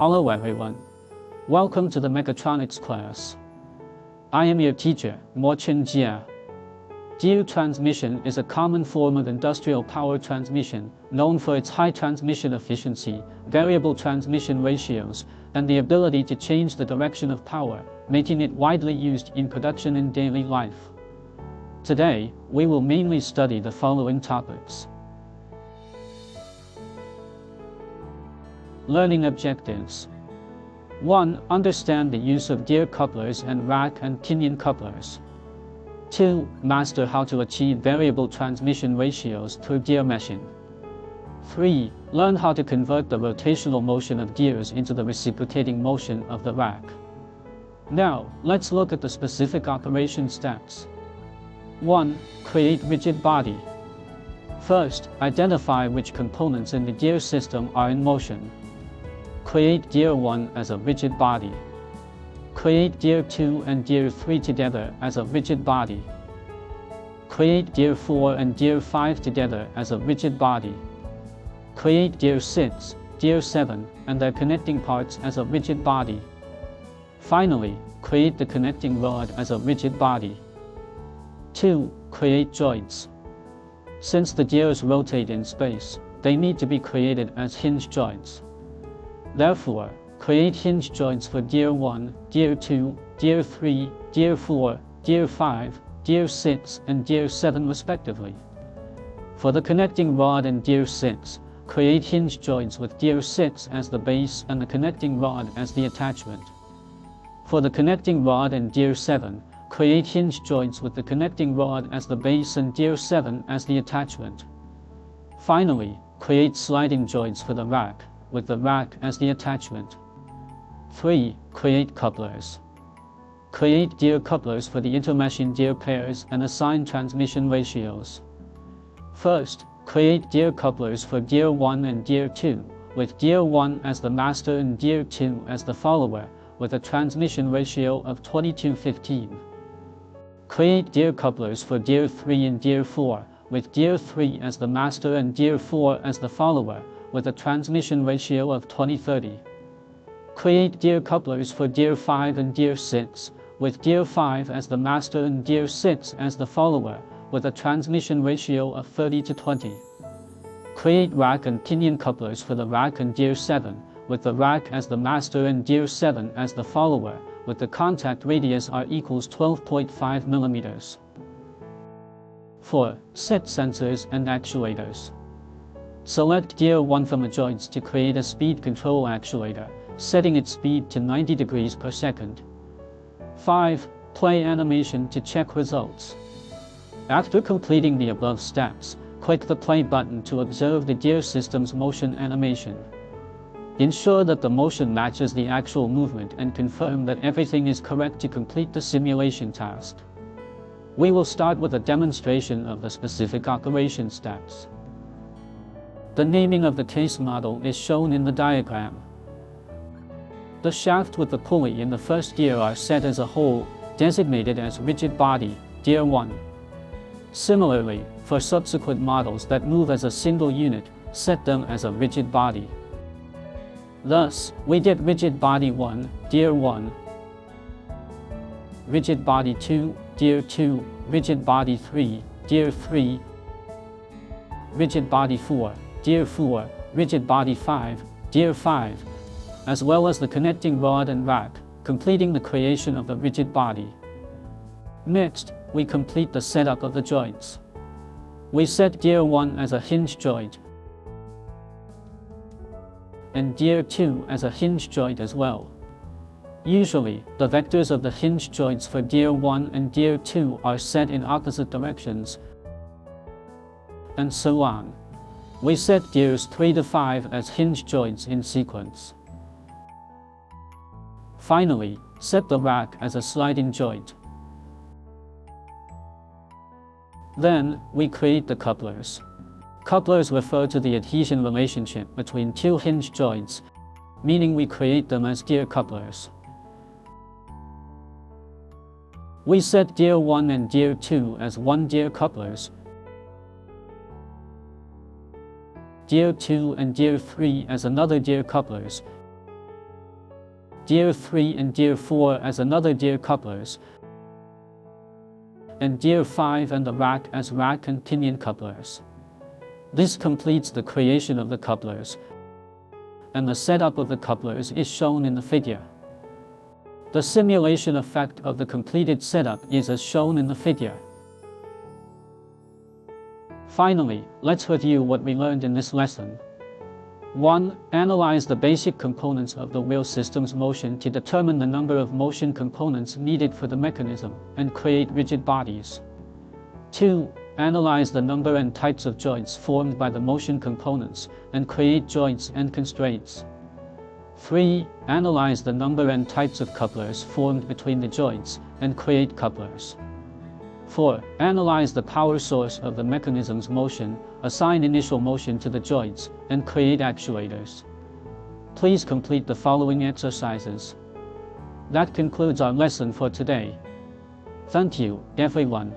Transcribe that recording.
Hello everyone. Welcome to the Mechatronics class. I am your teacher, Mo Chen Jia. Gear transmission is a common form of industrial power transmission, known for its high transmission efficiency, variable transmission ratios, and the ability to change the direction of power, making it widely used in production and daily life. Today, we will mainly study the following topics. Learning objectives. 1. Understand the use of gear couplers and rack and pinion couplers. 2. Master how to achieve variable transmission ratios through gear meshing. 3. Learn how to convert the rotational motion of gears into the reciprocating motion of the rack. Now, let's look at the specific operation steps. 1. Create rigid body. First, identify which components in the gear system are in motion. Create Gear 1 as a rigid body. Create Gear 2 and Gear 3 together as a rigid body. Create Gear 4 and Gear 5 together as a rigid body. Create Gear 6, Gear 7, and their connecting parts as a rigid body. Finally, create the connecting rod as a rigid body. 2. Create joints. Since the gears rotate in space, they need to be created as hinge joints. Therefore, create hinge joints for Gear 1, Gear 2, Gear 3, Gear 4, Gear 5, Gear 6, and Gear 7 respectively. For the connecting rod in Gear 6, create hinge joints with Gear 6 as the base and the connecting rod as the attachment. For the connecting rod in Gear 7, create hinge joints with the connecting rod as the base and Gear 7 as the attachment. Finally, create sliding joints for the rack, with the rack as the attachment. 3. Create couplers. Create gear couplers for the intermeshing gear pairs and assign transmission ratios. First, create gear couplers for Gear 1 and Gear 2, with Gear 1 as the master and Gear 2 as the follower, with a transmission ratio of 20:15. Create gear couplers for Gear 3 and Gear 4, with Gear 3 as the master and Gear 4 as the follower, with a transmission ratio of 20:30. Create gear couplers for Gear 5 and Gear 6, with Gear 5 as the master and Gear 6 as the follower, with a transmission ratio of 30:20. Create rack and pinion couplers for the rack and Gear 7, with the rack as the master and Gear 7 as the follower, with the contact radius R equals 12.5 mm. 4. Set sensors and actuators. Select Gear 1 from the joints to create a speed control actuator, setting its speed to 90 degrees per second. 5. Play animation to check results. After completing the above steps, click the play button to observe the gear system's motion animation. Ensure that the motion matches the actual movement and confirm that everything is correct to complete the simulation task. We will start with a demonstration of the specific operation steps. The naming of the case model is shown in the diagram. The shaft with the pulley in the first gear are set as a whole, designated as rigid body, Gear 1. Similarly, for subsequent models that move as a single unit, set them as a rigid body. Thus, we get rigid body 1, Gear 1, rigid body 2, Gear 2, rigid body 3, Gear 3, rigid body 4, Gear 4, rigid body 5, Gear 5, as well as the connecting rod and rack, completing the creation of the rigid body. Next, we complete the setup of the joints. We set Gear 1 as a hinge joint, and Gear 2 as a hinge joint as well. Usually, the vectors of the hinge joints for Gear 1 and Gear 2 are set in opposite directions, and so on. We set gears 3 to 5 as hinge joints in sequence. Finally, set the rack as a sliding joint. Then, we create the couplers. Couplers refer to the adhesion relationship between two hinge joints, meaning we create them as gear couplers. We set Gear 1 and Gear 2 as one gear couplers, Gear 2 and Gear 3 as another gear couplers, Gear 3 and Gear 4 as another gear couplers, and Gear 5 and the rack as rack and pinion couplers. This completes the creation of the couplers, and the setup of the couplers is shown in the figure. The simulation effect of the completed setup is as shown in the figure. Finally, let's review what we learned in this lesson. 1. Analyze the basic components of the wheel system's motion to determine the number of motion components needed for the mechanism and create rigid bodies. 2. Analyze the number and types of joints formed by the motion components and create joints and constraints. 3. Analyze the number and types of couplers formed between the joints and create couplers. 4. Analyze the power source of the mechanism's motion, assign initial motion to the joints, and create actuators. Please complete the following exercises. That concludes our lesson for today. Thank you, everyone.